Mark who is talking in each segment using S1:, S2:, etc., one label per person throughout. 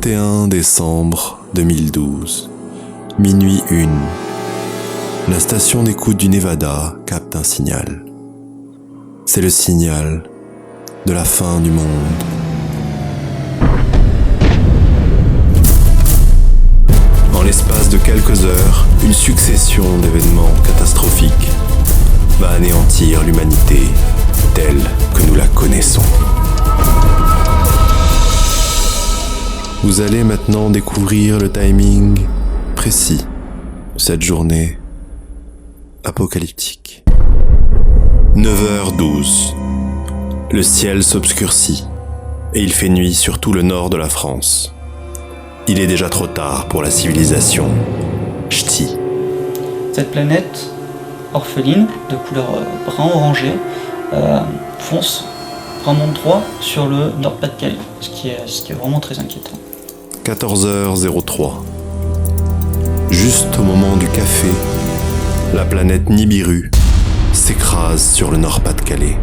S1: 21 décembre 2012, minuit 1. La station d'écoute du Nevada capte un signal. C'est le signal de la fin du monde. En l'espace de quelques heures, une succession d'événements catastrophiques va anéantir l'humanité telle que nous la connaissons. Vous allez maintenant découvrir le timing précis de cette journée apocalyptique. 9h12. Le ciel s'obscurcit et il fait nuit sur tout le nord de la France. Il est déjà trop tard pour la civilisation ch'ti.
S2: Cette planète orpheline de couleur brun-orangé fonce vraiment droit sur le Nord-Pas-de-Calais, ce qui est vraiment très inquiétant.
S1: 14h03. Juste au moment du café, la planète Nibiru s'écrase sur le Nord-Pas-de-Calais.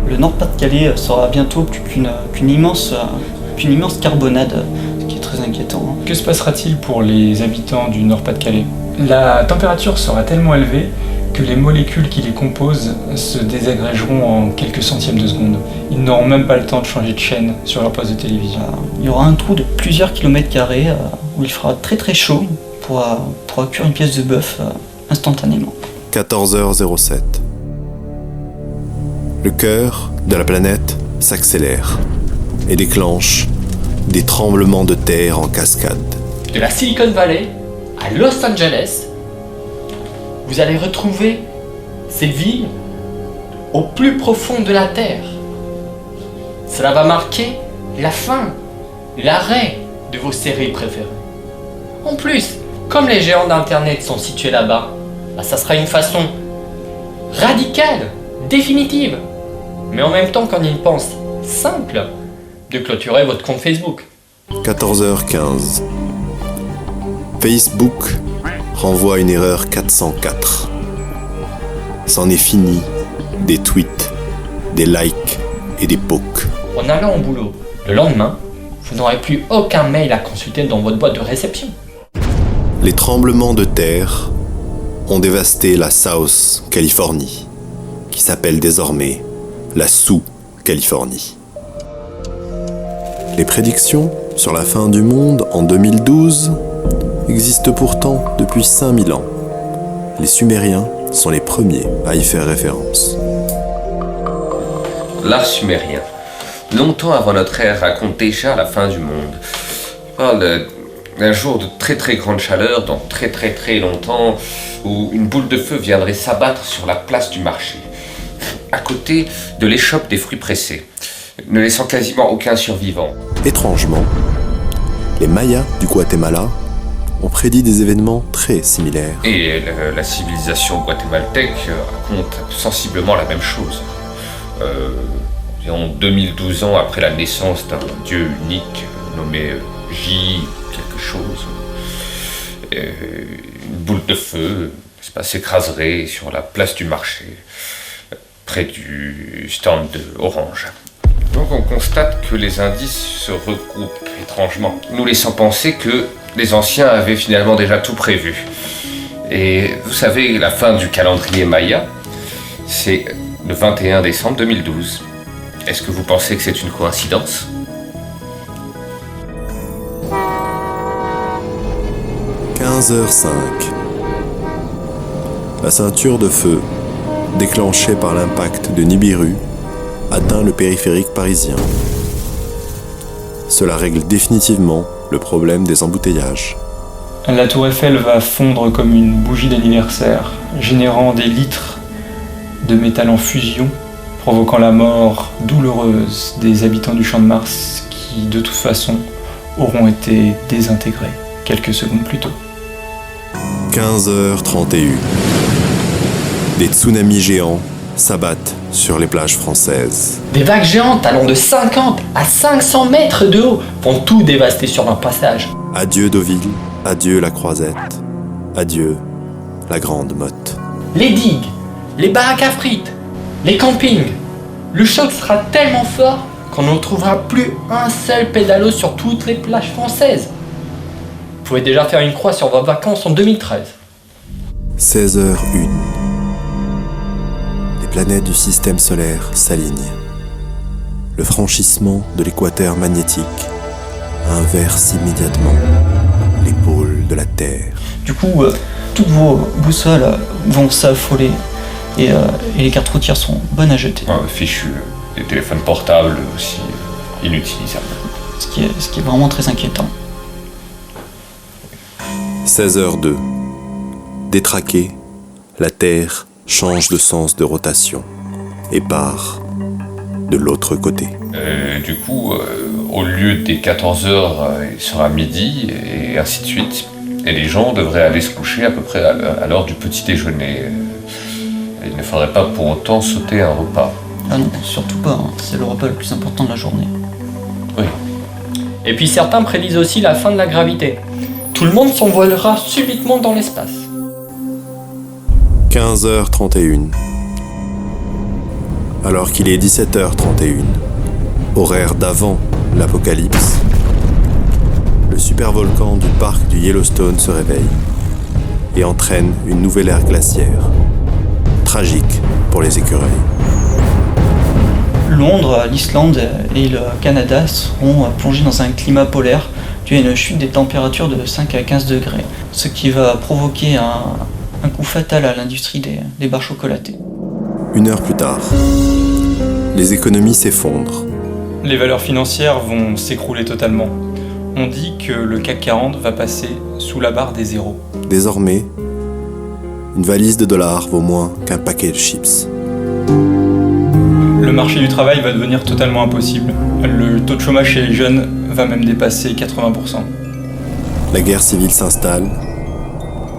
S2: Le Nord-Pas-de-Calais sera bientôt plus qu'une immense carbonade, ce qui est très inquiétant.
S3: Que se passera-t-il pour les habitants du Nord-Pas-de-Calais ? La température sera tellement élevée que les molécules qui les composent se désagrégeront en quelques centièmes de seconde. Ils n'auront même pas le temps de changer de chaîne sur leur poste de télévision.
S2: Il y aura un trou de plusieurs kilomètres carrés où il fera très très chaud pour cuire une pièce de bœuf instantanément.
S1: 14h07. Le cœur de la planète s'accélère et déclenche des tremblements de terre en cascade.
S4: De la Silicon Valley à Los Angeles, vous allez retrouver cette ville au plus profond de la Terre. Cela va marquer la fin, l'arrêt de vos séries préférées. En plus, comme les géants d'Internet sont situés là-bas, ça sera une façon radicale, définitive, mais en même temps qu'on y pense, simple, de clôturer votre compte Facebook.
S1: 14h15. Facebook renvoie une erreur 404. C'en est fini des tweets, des likes et des pokes.
S4: En allant au boulot, le lendemain, vous n'aurez plus aucun mail à consulter dans votre boîte de réception.
S1: Les tremblements de terre ont dévasté la South Californie, qui s'appelle désormais la sous-Californie. Les prédictions sur la fin du monde en 2012 existent pourtant depuis 5000 ans. Les Sumériens sont les premiers à y faire référence.
S5: L'art sumérien, longtemps avant notre ère, raconte déjà la fin du monde. Il parle d'un jour de très très grande chaleur, dans très très très longtemps, où une boule de feu viendrait s'abattre sur la place du marché, à côté de l'échoppe des fruits pressés, ne laissant quasiment aucun survivant.
S1: Étrangement, les Mayas du Guatemala ont prédit des événements très similaires.
S5: Et la civilisation guatémaltèque raconte sensiblement la même chose. Environ 2012 ans après la naissance d'un dieu unique nommé J quelque chose, une boule de feu s'écraserait sur la place du marché, près du stand de Orange. Donc on constate que les indices se regroupent étrangement, nous laissant penser que les anciens avaient finalement déjà tout prévu. Et vous savez, la fin du calendrier Maya, c'est le 21 décembre 2012. Est-ce que vous pensez que c'est une coïncidence ? «
S1: 15h05. La ceinture de feu, déclenchée par l'impact de Nibiru, atteint le périphérique parisien. Cela règle définitivement le problème des embouteillages.
S3: La tour Eiffel va fondre comme une bougie d'anniversaire, générant des litres de métal en fusion, provoquant la mort douloureuse des habitants du Champ de Mars qui, de toute façon, auront été désintégrés quelques secondes plus tôt.
S1: 15h31. Des tsunamis géants s'abattent sur les plages françaises.
S4: Des vagues géantes allant de 50 à 500 mètres de haut vont tout dévaster sur leur passage.
S1: Adieu Deauville, adieu la Croisette, adieu la Grande Motte.
S4: Les digues, les baraques à frites, les campings. Le choc sera tellement fort qu'on ne retrouvera plus un seul pédalo sur toutes les plages françaises. Vous pouvez déjà faire une croix sur vos vacances en 2013.
S1: 16h01. Les planètes du système solaire s'alignent. Le franchissement de l'équateur magnétique inverse immédiatement les pôles de la Terre.
S2: Du coup, toutes vos boussoles vont s'affoler et les cartes routières sont bonnes à jeter.
S5: Fichu. Les téléphones portables aussi inutilisables.
S2: Ce qui est vraiment très inquiétant.
S1: 16h02. Détraquée, la Terre change de sens de rotation et part de l'autre côté.
S5: Du coup, au lieu des 14h, il sera midi et ainsi de suite. Et les gens devraient aller se coucher à peu près à l'heure du petit déjeuner. Il ne faudrait pas pour autant sauter un repas.
S2: Ah non, surtout pas, hein. C'est le repas le plus important de la journée.
S5: Oui.
S4: Et puis certains prédisent aussi la fin de la gravité. Tout le monde s'envolera subitement dans l'espace.
S1: 15h31. Alors qu'il est 17h31, horaire d'avant l'apocalypse, le supervolcan du parc du Yellowstone se réveille et entraîne une nouvelle ère glaciaire. Tragique pour les écureuils.
S2: Londres, l'Islande et le Canada seront plongés dans un climat polaire dû à une chute des températures de 5 à 15 degrés, ce qui va provoquer un coup fatal à l'industrie des barres chocolatées.
S1: 1 heure plus tard, les économies s'effondrent.
S3: Les valeurs financières vont s'écrouler totalement. On dit que le CAC 40 va passer sous la barre des zéros.
S1: Désormais, une valise de dollars vaut moins qu'un paquet de chips.
S3: Le marché du travail va devenir totalement impossible. Le taux de chômage chez les jeunes va même dépasser 80%.
S1: La guerre civile s'installe,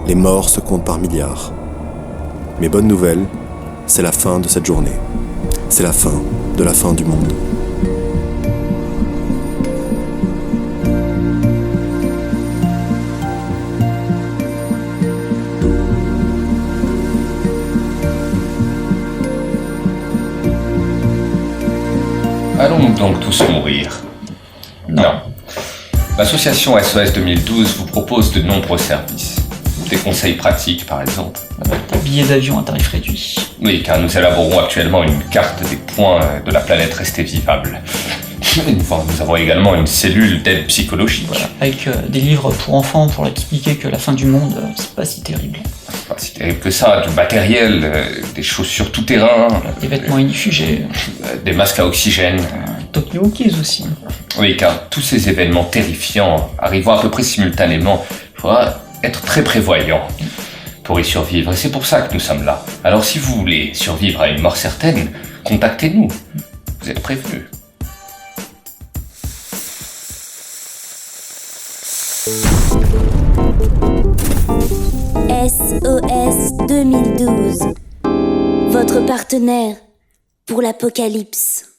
S1: les morts se comptent par milliards. Mais bonne nouvelle, c'est la fin de cette journée. C'est la fin de la fin du monde.
S5: Allons-nous donc tous mourir? Non. L'association SOS 2012 vous propose de nombreux services. Des conseils pratiques, par exemple.
S2: Des billets d'avion à tarif réduit.
S5: Oui, car nous élaborons actuellement une carte des points de la planète restée vivable. Nous avons également une cellule d'aide psychologique.
S2: Voilà, avec des livres pour enfants pour expliquer que la fin du monde, c'est pas si terrible.
S5: Pas si terrible que ça, du matériel, des chaussures tout terrain.
S2: Des vêtements inifugés.
S5: Des masques à oxygène.
S2: Tokyo Hokies aussi.
S5: Oui, car tous ces événements terrifiants arrivant à peu près simultanément, il faudra être très prévoyant pour y survivre. Et c'est pour ça que nous sommes là. Alors si vous voulez survivre à une mort certaine, contactez-nous. Vous êtes prévenus.
S6: SOS 2012, votre partenaire pour l'apocalypse.